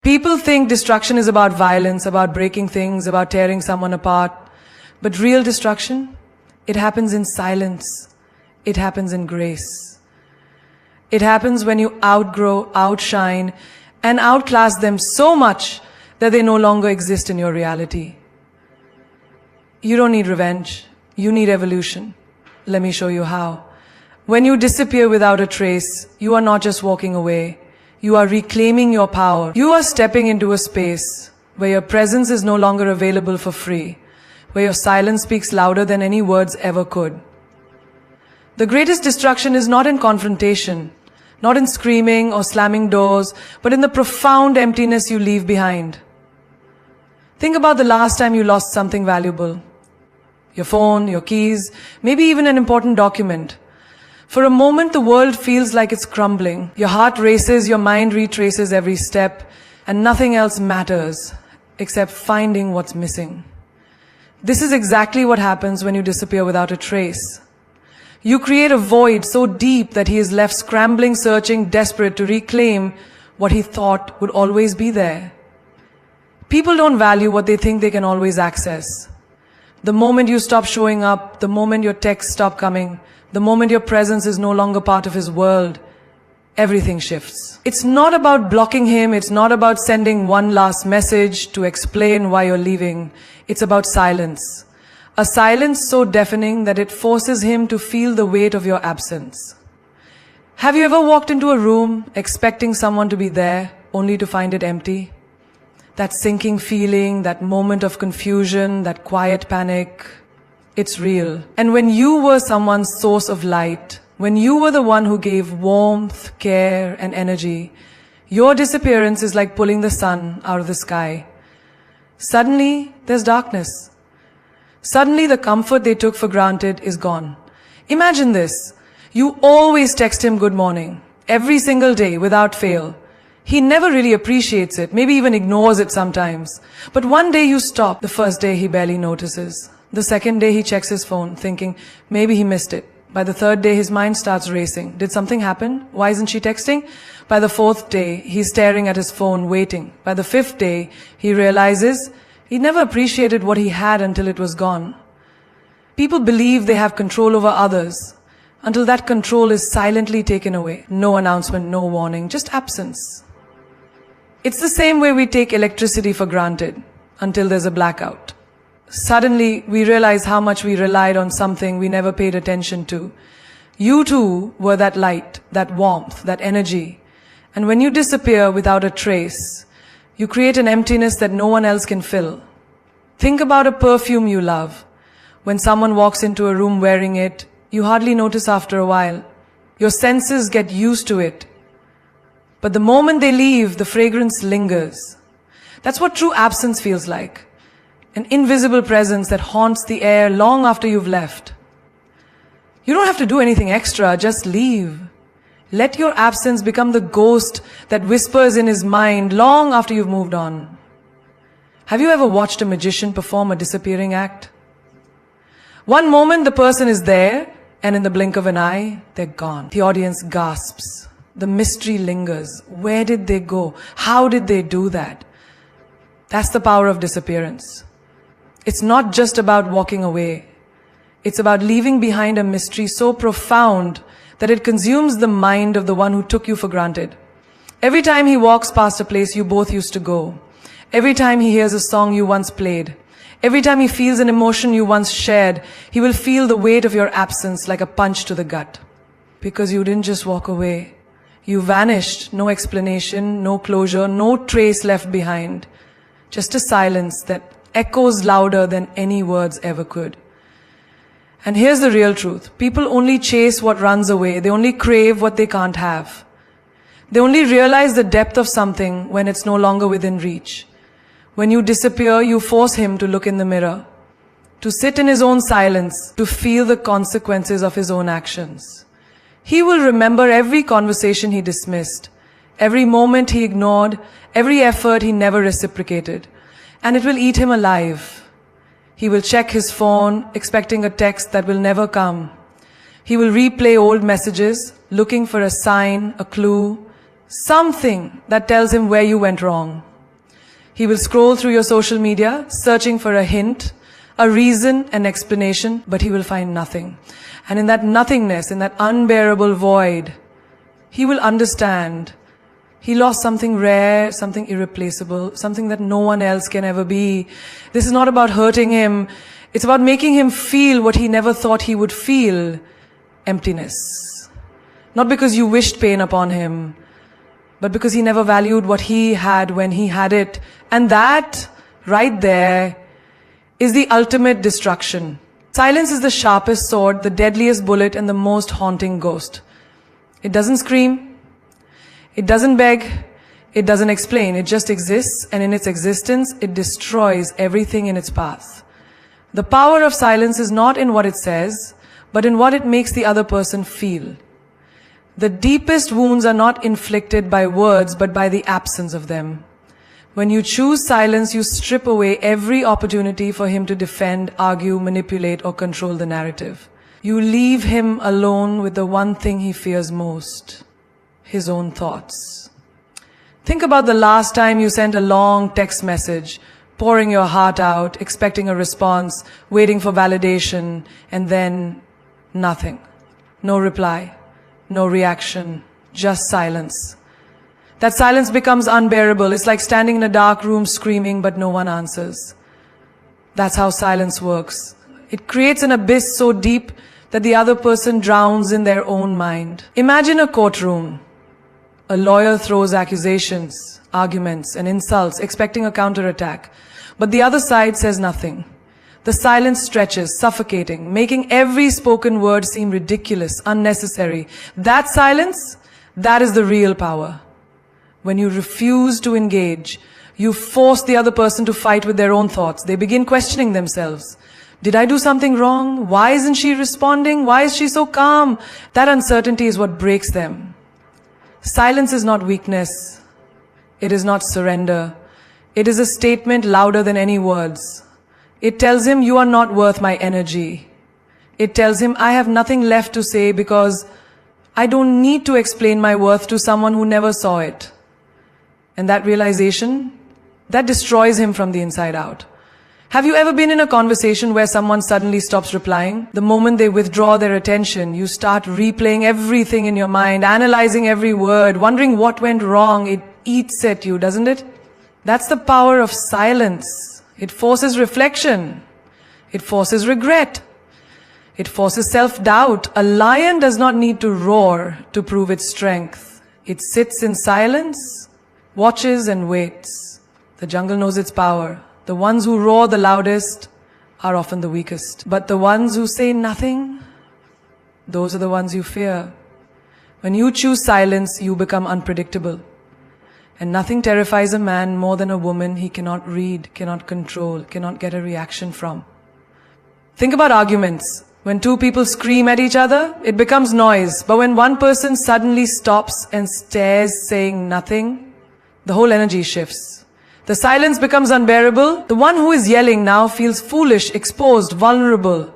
People think destruction is about violence, about breaking things, about tearing someone apart. But real destruction, it happens in silence. It happens in grace. It happens when you outgrow, outshine, and outclass them so much that they no longer exist in your reality. You don't need revenge. You need evolution. Let me show you how. When you disappear without a trace, you are not just walking away. You are reclaiming your power. You are stepping into a space where your presence is no longer available for free, where your silence speaks louder than any words ever could. The greatest destruction is not in confrontation, not in screaming or slamming doors, but in the profound emptiness you leave behind. Think about the last time you lost something valuable. Your phone, your keys, maybe even an important document. For a moment, the world feels like it's crumbling. Your heart races, your mind retraces every step, and nothing else matters except finding what's missing. This is exactly what happens when you disappear without a trace. You create a void so deep that he is left scrambling, searching, desperate to reclaim what he thought would always be there. People don't value what they think they can always access. The moment you stop showing up, the moment your texts stop coming, the moment your presence is no longer part of his world, everything shifts. It's not about blocking him. It's not about sending one last message to explain why you're leaving. It's about silence. A silence so deafening that it forces him to feel the weight of your absence. Have you ever walked into a room expecting someone to be there, only to find it empty? That sinking feeling, that moment of confusion, that quiet panic, it's real. And when you were someone's source of light, when you were the one who gave warmth, care, and energy, your disappearance is like pulling the sun out of the sky. Suddenly, there's darkness. Suddenly, the comfort they took for granted is gone. Imagine this. You always text him good morning, every single day, without fail. He never really appreciates it, maybe even ignores it sometimes. But one day you stop. The first day he barely notices. The second day he checks his phone, thinking maybe he missed it. By the third day his mind starts racing. Did something happen? Why isn't she texting? By the fourth day he's staring at his phone, waiting. By the fifth day he realizes he never appreciated what he had until it was gone. People believe they have control over others until that control is silently taken away. No announcement, no warning, just absence. It's the same way we take electricity for granted until there's a blackout. Suddenly, we realize how much we relied on something we never paid attention to. You too were that light, that warmth, that energy. And when you disappear without a trace, you create an emptiness that no one else can fill. Think about a perfume you love. When someone walks into a room wearing it, you hardly notice after a while. Your senses get used to it. But the moment they leave, the fragrance lingers. That's what true absence feels like. An invisible presence that haunts the air long after you've left. You don't have to do anything extra, just leave. Let your absence become the ghost that whispers in his mind long after you've moved on. Have you ever watched a magician perform a disappearing act? One moment the person is there, and in the blink of an eye, they're gone. The audience gasps. The mystery lingers. Where did they go? How did they do that? That's the power of disappearance. It's not just about walking away. It's about leaving behind a mystery so profound that it consumes the mind of the one who took you for granted. Every time he walks past a place you both used to go, every time he hears a song you once played, every time he feels an emotion you once shared, he will feel the weight of your absence like a punch to the gut. Because you didn't just walk away. You vanished. No explanation, no closure, no trace left behind. Just a silence that echoes louder than any words ever could. And here's the real truth. People only chase what runs away. They only crave what they can't have. They only realize the depth of something when it's no longer within reach. When you disappear, you force him to look in the mirror, to sit in his own silence, to feel the consequences of his own actions. He will remember every conversation he dismissed, every moment he ignored, every effort he never reciprocated. And it will eat him alive. He will check his phone, expecting a text that will never come. He will replay old messages, looking for a sign, a clue, something that tells him where you went wrong. He will scroll through your social media, searching for a hint, a reason, an explanation, but he will find nothing. And in that nothingness, in that unbearable void, he will understand he lost something rare, something irreplaceable, something that no one else can ever be. This is not about hurting him. It's about making him feel what he never thought he would feel, emptiness. Not because you wished pain upon him, but because he never valued what he had when he had it. And that, right there, is the ultimate destruction. Silence is the sharpest sword, the deadliest bullet, and the most haunting ghost. It doesn't scream. It doesn't beg, it doesn't explain, it just exists, and in its existence, it destroys everything in its path. The power of silence is not in what it says, but in what it makes the other person feel. The deepest wounds are not inflicted by words, but by the absence of them. When you choose silence, you strip away every opportunity for him to defend, argue, manipulate, or control the narrative. You leave him alone with the one thing he fears most. His own thoughts. Think about the last time you sent a long text message, pouring your heart out, expecting a response, waiting for validation, and then nothing. No reply, no reaction, just silence. That silence becomes unbearable. It's like standing in a dark room screaming, but no one answers. That's how silence works. It creates an abyss so deep that the other person drowns in their own mind. Imagine a courtroom. A lawyer throws accusations, arguments, and insults, expecting a counterattack. But the other side says nothing. The silence stretches, suffocating, making every spoken word seem ridiculous, unnecessary. That silence, that is the real power. When you refuse to engage, you force the other person to fight with their own thoughts. They begin questioning themselves. Did I do something wrong? Why isn't she responding? Why is she so calm? That uncertainty is what breaks them. Silence is not weakness. It is not surrender. It is a statement louder than any words. It tells him, you are not worth my energy. It tells him, I have nothing left to say because I don't need to explain my worth to someone who never saw it. And that realization, that destroys him from the inside out. Have you ever been in a conversation where someone suddenly stops replying? The moment they withdraw their attention, you start replaying everything in your mind, analyzing every word, wondering what went wrong. It eats at you, doesn't it? That's the power of silence. It forces reflection. It forces regret. It forces self-doubt. A lion does not need to roar to prove its strength. It sits in silence, watches and waits. The jungle knows its power. The ones who roar the loudest are often the weakest. But the ones who say nothing, those are the ones you fear. When you choose silence, you become unpredictable. And nothing terrifies a man more than a woman he cannot read, cannot control, cannot get a reaction from. Think about arguments. When two people scream at each other, it becomes noise. But when one person suddenly stops and stares, saying nothing, the whole energy shifts. The silence becomes unbearable. The one who is yelling now feels foolish, exposed, vulnerable.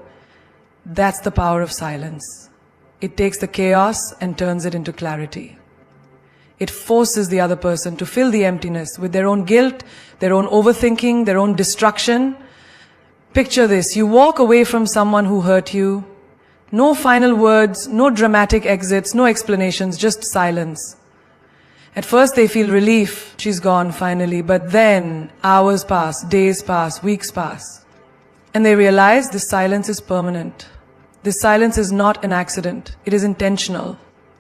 That's the power of silence. It takes the chaos and turns it into clarity. It forces the other person to fill the emptiness with their own guilt, their own overthinking, their own destruction. Picture this. You walk away from someone who hurt you. No final words, no dramatic exits, no explanations, just silence. At first they feel relief, she's gone finally, but then hours pass, days pass, weeks pass. And they realize this silence is permanent. This silence is not an accident, it is intentional.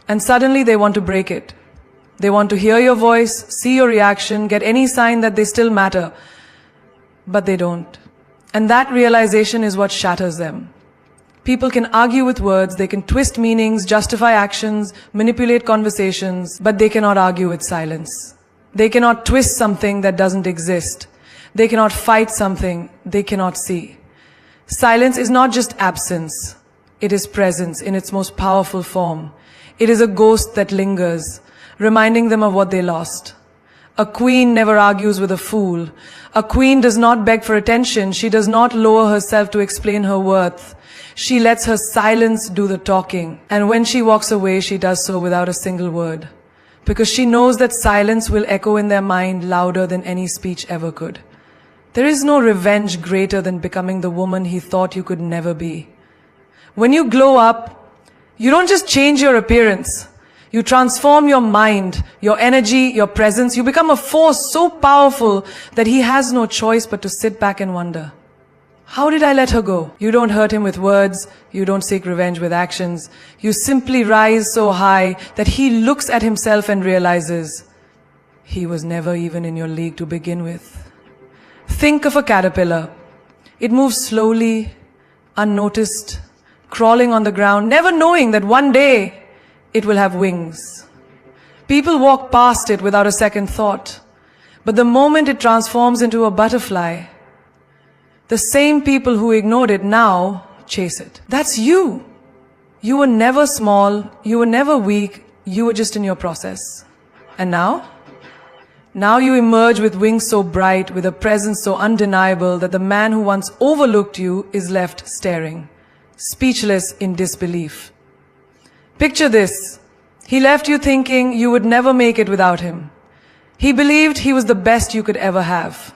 And suddenly they want to break it. They want to hear your voice, see your reaction, get any sign that they still matter. But they don't. And that realization is what shatters them. People can argue with words, they can twist meanings, justify actions, manipulate conversations, but they cannot argue with silence. They cannot twist something that doesn't exist. They cannot fight something they cannot see. Silence is not just absence. It is presence in its most powerful form. It is a ghost that lingers, reminding them of what they lost. A queen never argues with a fool. A queen does not beg for attention. She does not lower herself to explain her worth. She lets her silence do the talking. And when she walks away, she does so without a single word. because she knows that silence will echo in their mind louder than any speech ever could. There is no revenge greater than becoming the woman he thought you could never be. When you glow up, you don't just change your appearance. You transform your mind, your energy, your presence. You become a force so powerful that he has no choice but to sit back and wonder, how did I let her go? You don't hurt him with words. You don't seek revenge with actions. You simply rise so high that he looks at himself and realizes he was never even in your league to begin with. Think of a caterpillar. It moves slowly, unnoticed, crawling on the ground, never knowing that one day it will have wings. People walk past it without a second thought. But the moment it transforms into a butterfly, the same people who ignored it now chase it. That's you. You were never small. You were never weak. You were just in your process. And now? Now you emerge with wings so bright, with a presence so undeniable that the man who once overlooked you is left staring, speechless in disbelief. Picture this. He left you thinking you would never make it without him. He believed he was the best you could ever have.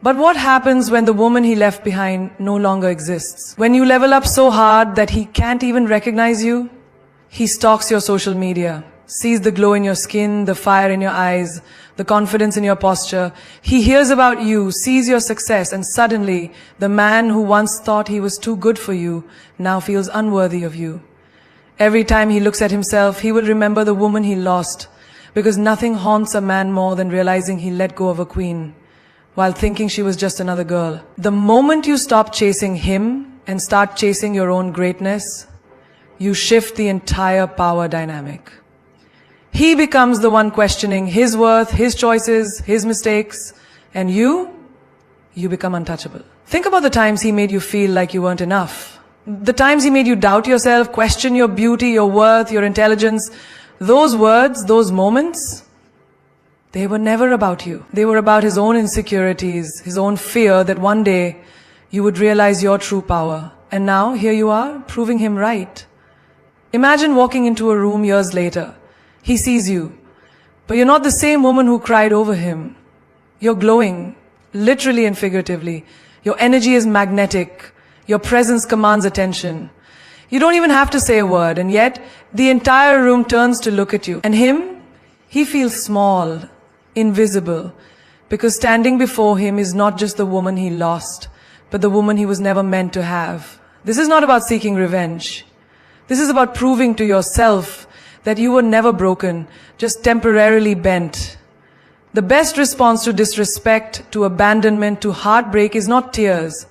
But what happens when the woman he left behind no longer exists? When you level up so hard that he can't even recognize you? He stalks your social media, sees the glow in your skin, the fire in your eyes, the confidence in your posture. He hears about you, sees your success, and suddenly the man who once thought he was too good for you now feels unworthy of you. Every time he looks at himself, he will remember the woman he lost, because nothing haunts a man more than realizing he let go of a queen while thinking she was just another girl. The moment you stop chasing him and start chasing your own greatness, you shift the entire power dynamic. He becomes the one questioning his worth, his choices, his mistakes, and you become untouchable. Think about the times he made you feel like you weren't enough. The times he made you doubt yourself, question your beauty, your worth, your intelligence. Those words, those moments, they were never about you. They were about his own insecurities, his own fear that one day you would realize your true power. And now, here you are, proving him right. Imagine walking into a room years later. He sees you, but you're not the same woman who cried over him. You're glowing, literally and figuratively. Your energy is magnetic. Your presence commands attention. You don't even have to say a word, and yet the entire room turns to look at you. And him, he feels small, invisible, because standing before him is not just the woman he lost, but the woman he was never meant to have. This is not about seeking revenge. This is about proving to yourself that you were never broken, just temporarily bent. The best response to disrespect, to abandonment, to heartbreak is not tears.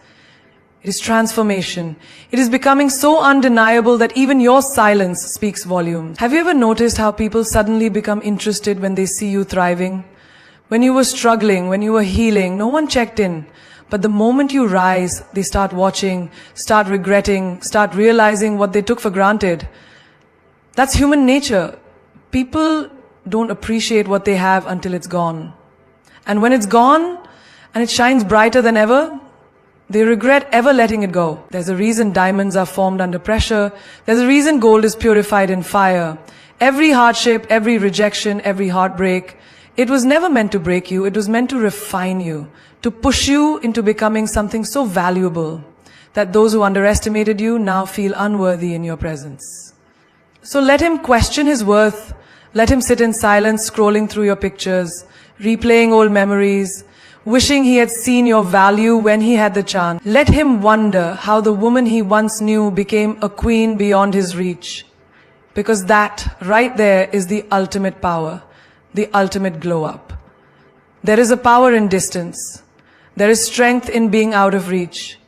It is transformation. It is becoming so undeniable that even your silence speaks volumes. Have you ever noticed how people suddenly become interested when they see you thriving? When you were struggling, when you were healing, no one checked in. But the moment you rise, they start watching, start regretting, start realizing what they took for granted. That's human nature. People don't appreciate what they have until it's gone. And when it's gone, and it shines brighter than ever, they regret ever letting it go. There's a reason diamonds are formed under pressure. There's a reason gold is purified in fire. Every hardship, every rejection, every heartbreak, it was never meant to break you. It was meant to refine you, to push you into becoming something so valuable that those who underestimated you now feel unworthy in your presence. So let him question his worth. Let him sit in silence, scrolling through your pictures, replaying old memories, wishing he had seen your value when he had the chance. Let him wonder how the woman he once knew became a queen beyond his reach. Because that, right there, is the ultimate power, the ultimate glow up. There is a power in distance. There is strength in being out of reach.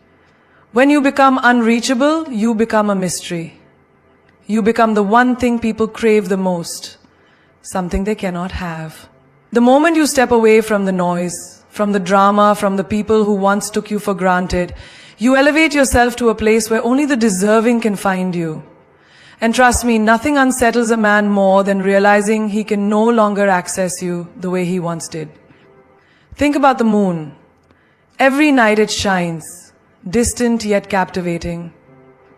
When you become unreachable, you become a mystery. You become the one thing people crave the most, something they cannot have. The moment you step away from the noise, from the drama, from the people who once took you for granted, you elevate yourself to a place where only the deserving can find you. And trust me, nothing unsettles a man more than realizing he can no longer access you the way he once did. Think about the moon. Every night it shines, distant yet captivating.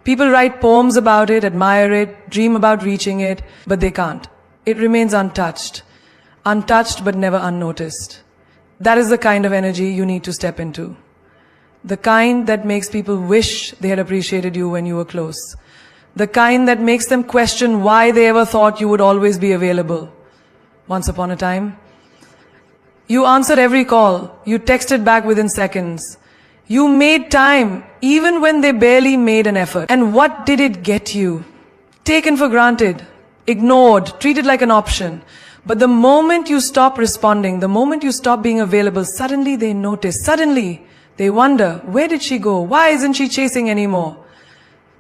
People write poems about it, admire it, dream about reaching it, but they can't. it remains untouched. Untouched but never unnoticed. That is the kind of energy you need to step into. The kind that makes people wish they had appreciated you when you were close. The kind that makes them question why they ever thought you would always be available. Once upon a time, you answered every call. You texted back within seconds. You made time even when they barely made an effort. And what did it get you? Taken for granted, ignored, treated like an option. But the moment you stop responding, the moment you stop being available, suddenly they notice. Suddenly they wonder, where did she go? Why isn't she chasing anymore?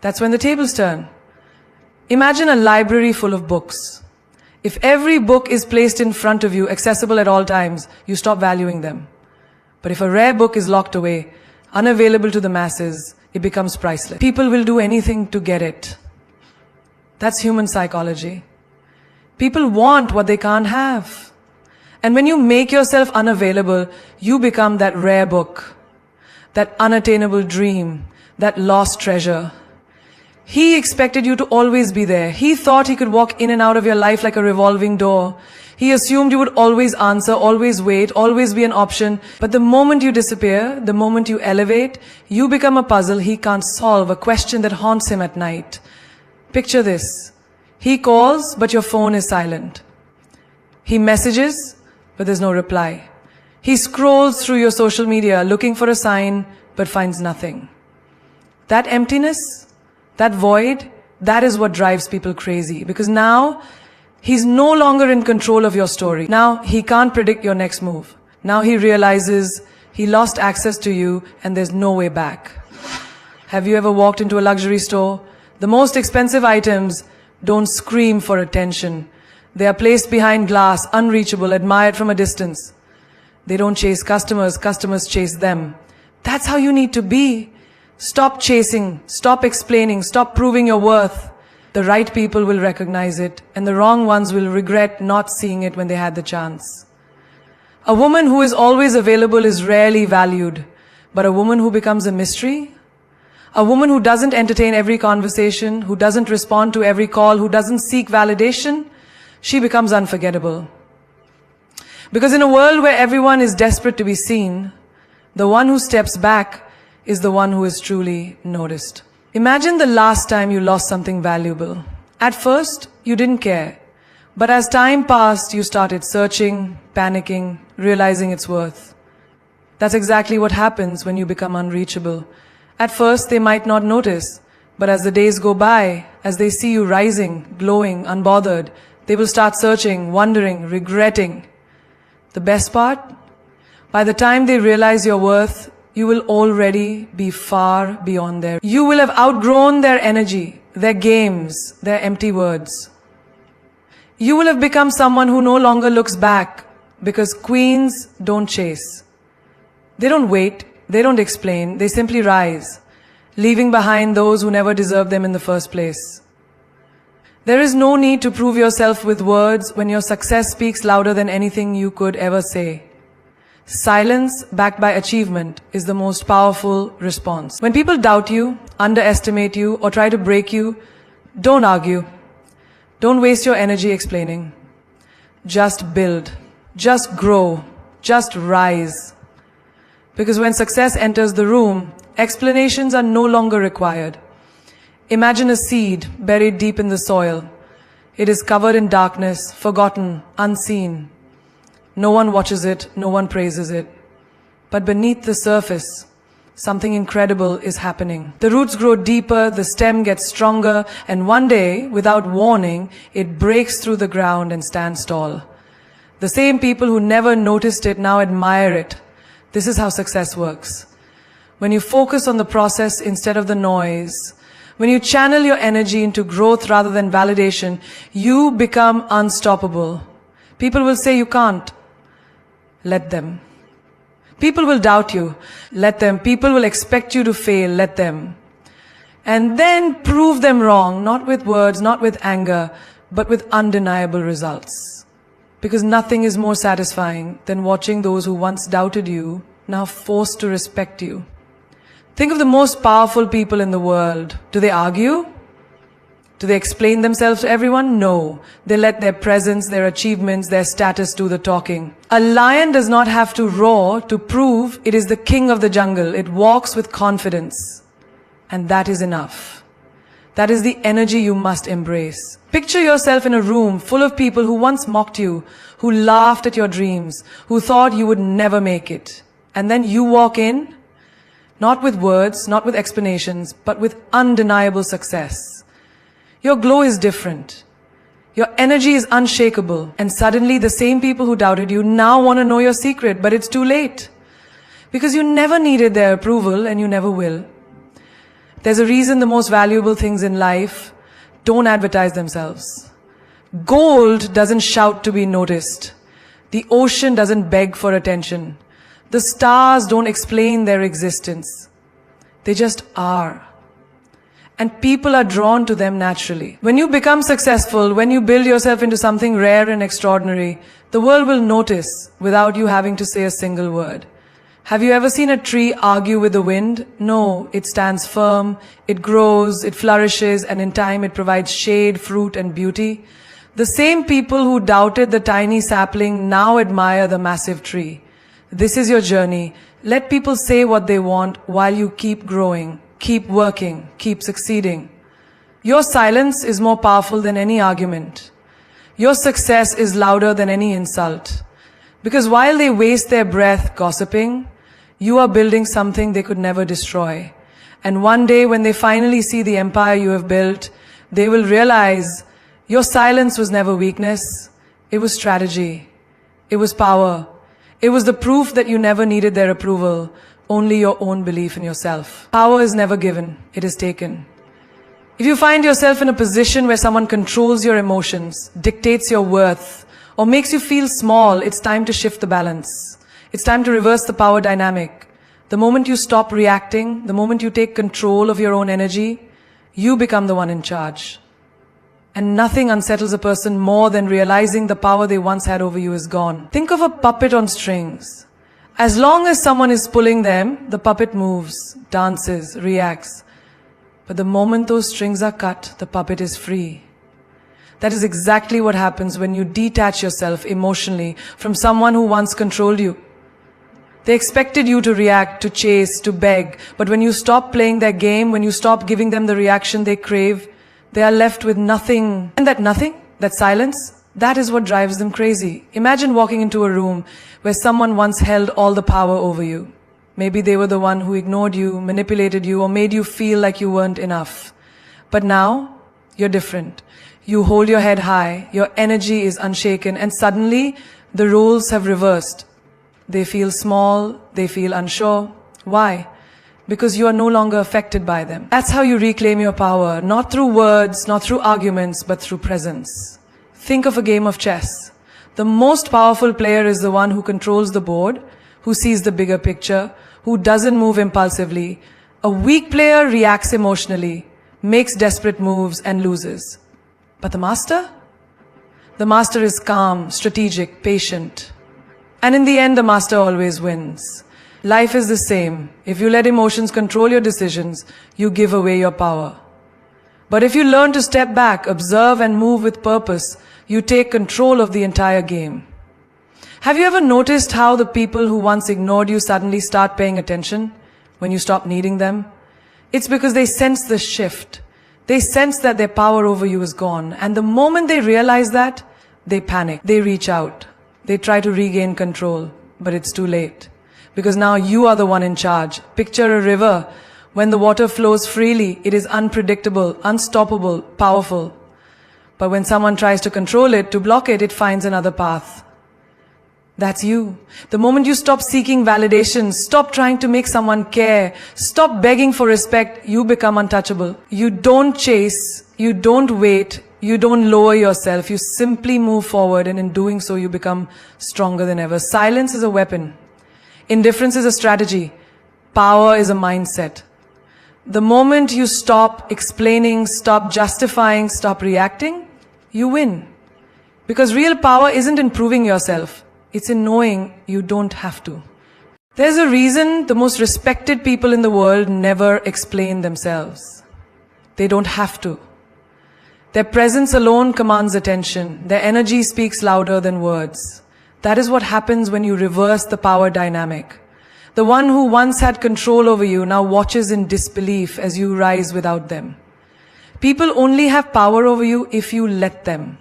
That's when the tables turn. Imagine a library full of books. If every book is placed in front of you, accessible at all times, you stop valuing them. But if a rare book is locked away, unavailable to the masses, it becomes priceless. People will do anything to get it. That's human psychology. People want what they can't have. And when you make yourself unavailable, you become that rare book, that unattainable dream, that lost treasure. He expected you to always be there. He thought he could walk in and out of your life like a revolving door. He assumed you would always answer, always wait, always be an option. But the moment you disappear, the moment you elevate, you become a puzzle he can't solve, a question that haunts him at night. Picture this. He calls, but your phone is silent. He messages, but there's no reply. He scrolls through your social media looking for a sign, but finds nothing. That emptiness, that void, that is what drives people crazy. Because now, he's no longer in control of your story. Now, he can't predict your next move. Now he realizes he lost access to you and there's no way back. Have you ever walked into a luxury store? The most expensive items don't scream for attention. They are placed behind glass, unreachable, admired from a distance. They don't chase customers, customers chase them. That's how you need to be. Stop chasing, stop explaining, stop proving your worth. The right people will recognize it, and the wrong ones will regret not seeing it when they had the chance. A woman who is always available is rarely valued, but a woman who becomes a mystery, a woman who doesn't entertain every conversation, who doesn't respond to every call, who doesn't seek validation, she becomes unforgettable. Because in a world where everyone is desperate to be seen, the one who steps back is the one who is truly noticed. Imagine the last time you lost something valuable. At first, you didn't care. But as time passed, you started searching, panicking, realizing its worth. That's exactly what happens when you become unreachable. At first, they might not notice. But as the days go by, as they see you rising, glowing, unbothered, they will start searching, wondering, regretting. The best part? By the time they realize your worth, you will already be far beyond them. You will have outgrown their energy, their games, their empty words. You will have become someone who no longer looks back, because queens don't chase. They don't wait, they don't explain, they simply rise, leaving behind those who never deserved them in the first place. There is no need to prove yourself with words when your success speaks louder than anything you could ever say. Silence backed by achievement is the most powerful response. When people doubt you, underestimate you, or try to break you, don't argue. Don't waste your energy explaining. Just build. Just grow. Just rise. Because when success enters the room, explanations are no longer required. Imagine a seed buried deep in the soil. It is covered in darkness, forgotten, unseen. No one watches it, no one praises it. But beneath the surface, something incredible is happening. The roots grow deeper, the stem gets stronger, and one day, without warning, it breaks through the ground and stands tall. The same people who never noticed it now admire it. This is how success works. When you focus on the process instead of the noise, when you channel your energy into growth rather than validation, you become unstoppable. People will say you can't. Let them. People will doubt you. Let them. People will expect you to fail. Let them. And then prove them wrong, not with words, not with anger, but with undeniable results. Because nothing is more satisfying than watching those who once doubted you now forced to respect you. Think of the most powerful people in the world. Do they argue? Do they explain themselves to everyone? No. They let their presence, their achievements, their status do the talking. A lion does not have to roar to prove it is the king of the jungle. It walks with confidence. And that is enough. That is the energy you must embrace. Picture yourself in a room full of people who once mocked you, who laughed at your dreams, who thought you would never make it. And then you walk in, not with words, not with explanations, but with undeniable success. Your glow is different. Your energy is unshakable. And suddenly the same people who doubted you now want to know your secret, but it's too late. Because you never needed their approval and you never will. There's a reason the most valuable things in life don't advertise themselves. Gold doesn't shout to be noticed. The ocean doesn't beg for attention. The stars don't explain their existence. They just are. And people are drawn to them naturally. When you become successful, when you build yourself into something rare and extraordinary, the world will notice without you having to say a single word. Have you ever seen a tree argue with the wind? No, it stands firm, it grows, it flourishes, and in time it provides shade, fruit, and beauty. The same people who doubted the tiny sapling now admire the massive tree. This is your journey. Let people say what they want while you keep growing, keep working, keep succeeding. Your silence is more powerful than any argument. Your success is louder than any insult. Because while they waste their breath gossiping, you are building something they could never destroy. And one day when they finally see the empire you have built, they will realize your silence was never weakness. It was strategy. It was power. It was the proof that you never needed their approval, only your own belief in yourself. Power is never given. It is taken. If you find yourself in a position where someone controls your emotions, dictates your worth, or makes you feel small, it's time to shift the balance. It's time to reverse the power dynamic. The moment you stop reacting, the moment you take control of your own energy, you become the one in charge. And nothing unsettles a person more than realizing the power they once had over you is gone. Think of a puppet on strings. As long as someone is pulling them, the puppet moves, dances, reacts. But the moment those strings are cut, the puppet is free. That is exactly what happens when you detach yourself emotionally from someone who once controlled you. They expected you to react, to chase, to beg. But when you stop playing their game, when you stop giving them the reaction they crave, they are left with nothing. And that nothing, that silence, that is what drives them crazy. Imagine walking into a room where someone once held all the power over you. Maybe they were the one who ignored you, manipulated you, or made you feel like you weren't enough. But now, you're different. You hold your head high, your energy is unshaken, and suddenly, the roles have reversed. They feel small, they feel unsure. Why? Because you are no longer affected by them. That's how you reclaim your power, not through words, not through arguments, but through presence. Think of a game of chess. The most powerful player is the one who controls the board, who sees the bigger picture, who doesn't move impulsively. A weak player reacts emotionally, makes desperate moves, and loses. But the master? The master is calm, strategic, patient. And in the end, the master always wins. Life is the same. If you let emotions control your decisions, you give away your power. But if you learn to step back, observe, and move with purpose, you take control of the entire game. Have you ever noticed how the people who once ignored you suddenly start paying attention when you stop needing them? It's because they sense the shift. They sense that their power over you is gone. And the moment they realize that, they panic. They reach out. They try to regain control, but it's too late. Because now you are the one in charge. Picture a river. When the water flows freely, it is unpredictable, unstoppable, powerful. But when someone tries to control it, to block it, it finds another path. That's you. The moment you stop seeking validation, stop trying to make someone care, stop begging for respect, you become untouchable. You don't chase, you don't wait, you don't lower yourself, you simply move forward, and in doing so you become stronger than ever. Silence is a weapon. Indifference is a strategy. Power is a mindset. The moment you stop explaining, stop justifying, stop reacting, you win. Because real power isn't in proving yourself. It's in knowing you don't have to. There's a reason the most respected people in the world never explain themselves. They don't have to. Their presence alone commands attention. Their energy speaks louder than words. That is what happens when you reverse the power dynamic. The one who once had control over you now watches in disbelief as you rise without them. People only have power over you if you let them.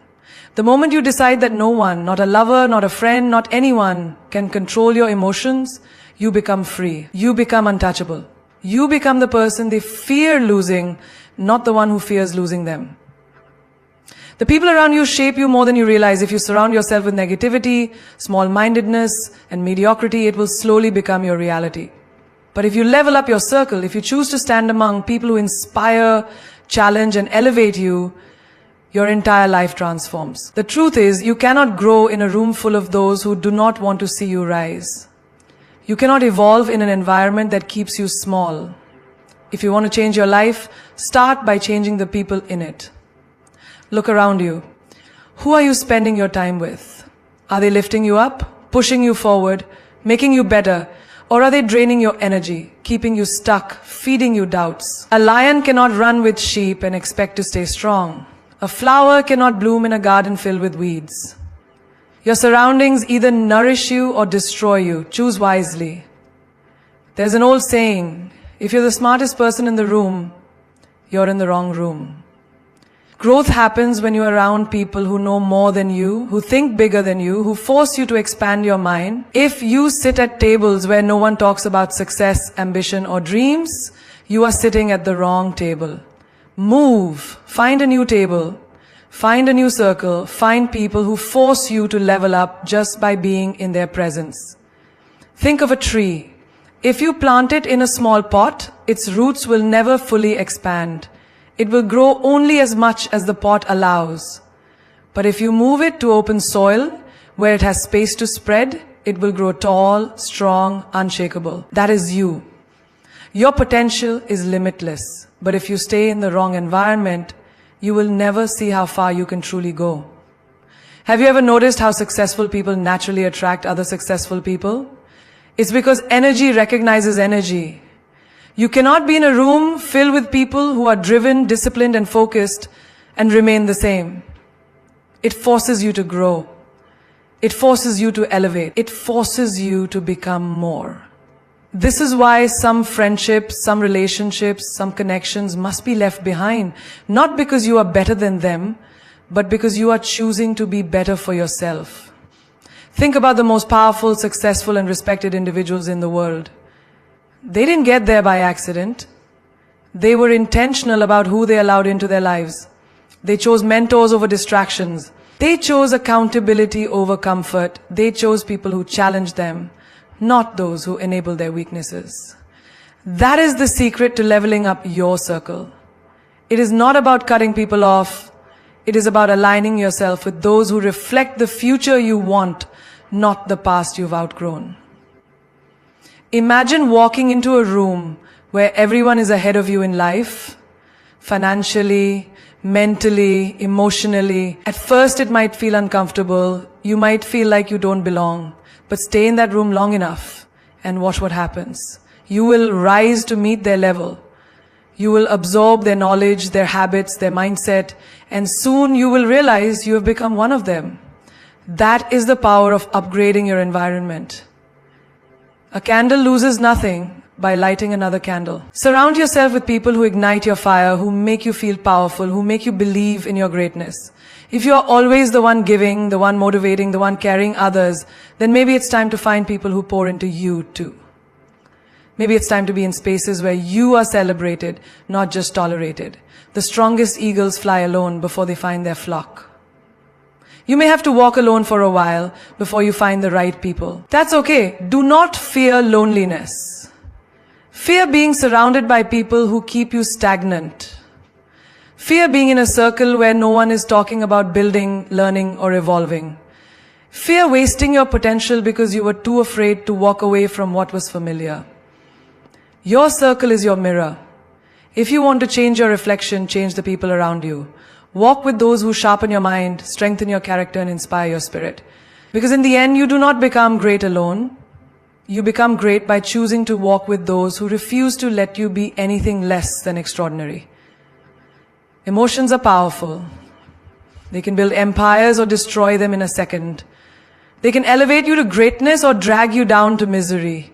The moment you decide that no one, not a lover, not a friend, not anyone, can control your emotions, you become free. You become untouchable. You become the person they fear losing, not the one who fears losing them. The people around you shape you more than you realize. If you surround yourself with negativity, small-mindedness, and mediocrity, it will slowly become your reality. But if you level up your circle, if you choose to stand among people who inspire, challenge, and elevate you, your entire life transforms. The truth is, you cannot grow in a room full of those who do not want to see you rise. You cannot evolve in an environment that keeps you small. If you want to change your life, start by changing the people in it. Look around you. Who are you spending your time with? Are they lifting you up, pushing you forward, making you better, or are they draining your energy, keeping you stuck, feeding you doubts? A lion cannot run with sheep and expect to stay strong. A flower cannot bloom in a garden filled with weeds. Your surroundings either nourish you or destroy you. Choose wisely. There's an old saying, if you're the smartest person in the room, you're in the wrong room. Growth happens when you're around people who know more than you, who think bigger than you, who force you to expand your mind. If you sit at tables where no one talks about success, ambition, or dreams, you are sitting at the wrong table. Move. Find a new table. Find a new circle. Find people who force you to level up just by being in their presence. Think of a tree. If you plant it in a small pot, its roots will never fully expand. It will grow only as much as the pot allows. But if you move it to open soil, where it has space to spread, it will grow tall, strong, unshakable. That is you. Your potential is limitless. But if you stay in the wrong environment, you will never see how far you can truly go. Have you ever noticed how successful people naturally attract other successful people? It's because energy recognizes energy. You cannot be in a room filled with people who are driven, disciplined, and focused and remain the same. It forces you to grow. It forces you to elevate. It forces you to become more. This is why some friendships, some relationships, some connections must be left behind. Not because you are better than them, but because you are choosing to be better for yourself. Think about the most powerful, successful, and respected individuals in the world. They didn't get there by accident. They were intentional about who they allowed into their lives. They chose mentors over distractions. They chose accountability over comfort. They chose people who challenged them, not those who enable their weaknesses. That is the secret to leveling up your circle. It is not about cutting people off. It is about aligning yourself with those who reflect the future you want, not the past you've outgrown. Imagine walking into a room where everyone is ahead of you in life, financially, mentally, emotionally. At first it might feel uncomfortable. You might feel like you don't belong. But stay in that room long enough and watch what happens. You will rise to meet their level. You will absorb their knowledge, their habits, their mindset, and soon you will realize you have become one of them. That is the power of upgrading your environment. A candle loses nothing by lighting another candle. Surround yourself with people who ignite your fire, who make you feel powerful, who make you believe in your greatness. If you are always the one giving, the one motivating, the one carrying others, then maybe it's time to find people who pour into you too. Maybe it's time to be in spaces where you are celebrated, not just tolerated. The strongest eagles fly alone before they find their flock. You may have to walk alone for a while before you find the right people. That's okay. Do not fear loneliness. Fear being surrounded by people who keep you stagnant. Fear being in a circle where no one is talking about building, learning, or evolving. Fear wasting your potential because you were too afraid to walk away from what was familiar. Your circle is your mirror. If you want to change your reflection, change the people around you. Walk with those who sharpen your mind, strengthen your character, and inspire your spirit. Because in the end, you do not become great alone. You become great by choosing to walk with those who refuse to let you be anything less than extraordinary. Emotions are powerful. They can build empires or destroy them in a second. They can elevate you to greatness or drag you down to misery.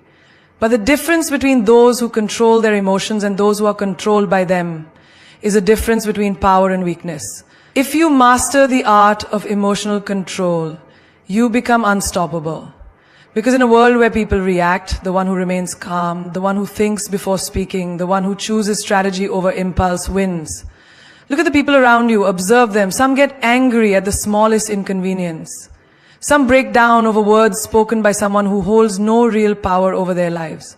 But the difference between those who control their emotions and those who are controlled by them is a difference between power and weakness. If you master the art of emotional control, you become unstoppable. Because in a world where people react, the one who remains calm, the one who thinks before speaking, the one who chooses strategy over impulse wins. Look at the people around you, observe them. Some get angry at the smallest inconvenience. Some break down over words spoken by someone who holds no real power over their lives.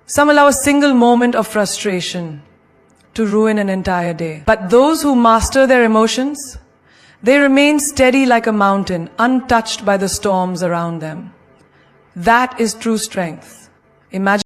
Some allow a single moment of frustration to ruin an entire day. But those who master their emotions, they remain steady like a mountain, untouched by the storms around them. That is true strength. Imagine